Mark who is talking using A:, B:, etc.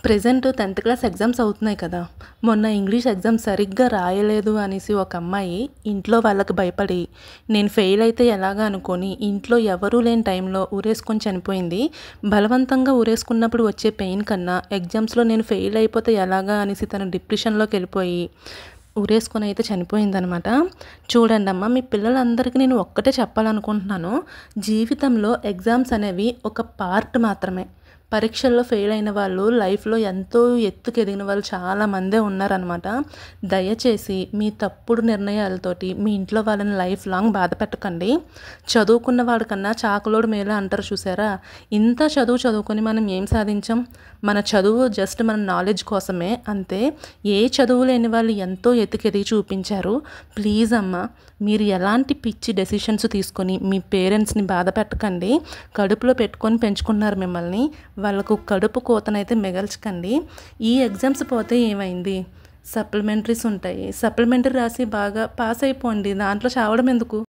A: Present 10థ్ class exams అవుతున్నాయి కదా! మొన్న ఇంగ్లీష్ ఎగ్జామ్ సరిగ్గా రాయలేదు అనేసి ఒక అమ్మాయి ఇంట్లో వాళ్ళకి భయపడి, నేను ఫెయిల్ అయితే ఎలాగా అనుకోని ఇంట్లో ఎవరూ లేని టైంలో ఉరేసుకొని చనిపోయింది. బలవంతంగా ఉరేసుకున్నప్పుడు వచ్చే పెయిన్ కన్నా ఎగ్జామ్స్‌లో నేను ఫెయిల్ అయిపోతే ఎలాగా అనేసి తను డిప్రెషన్‌లోకెళ్ళిపోయి ఉరేసుకొని అయితే చనిపోయిందనమాట. చూడండమ్మా, మీ పిల్లలందరికీ నేను ఒక్కటే చెప్పాలనుకుంటున్నాను. జీవితంలో ఎగ్జామ్స్ అనేవి ఒక పార్ట్ మాత్రమే. పరీక్షల్లో ఫెయిల్ అయిన వాళ్ళు లైఫ్‌లో ఎంతో ఎత్తుకెదిగిన వాళ్ళు చాలామందే ఉన్నారనమాట. దయచేసి మీ తప్పుడు నిర్ణయాలతోటి మీ ఇంట్లో వాళ్ళని లైఫ్ లాంగ్ బాధ పెట్టకండి. చదువుకున్న వాడికన్నా చాకలోడు మేలు అంటారు చూసారా? ఇంత చదువుకొని మనం ఏం సాధించాం? మన చదువు జస్ట్ మన నాలెడ్జ్ కోసమే అంతే. ఏ చదువు లేని వాళ్ళు ఎంతో ఎత్తుకెదిగి చూపించారు. ప్లీజ్ అమ్మా, మీరు ఎలాంటి పిచ్చి డెసిషన్స్ తీసుకొని మీ పేరెంట్స్‌ని బాధ పెట్టకండి. కడుపులో పెట్టుకొని పెంచుకున్నారు మిమ్మల్ని. వాళ్ళకు కడుపు కోతనైతే మిగల్చకండి. ఈ ఎగ్జామ్స్ పోతే ఏమైంది? సప్లిమెంటరీస్ ఉంటాయి. సప్లిమెంటరీ రాసి బాగా పాస్ అయిపోండి. దాంట్లో చావడం ఎందుకు?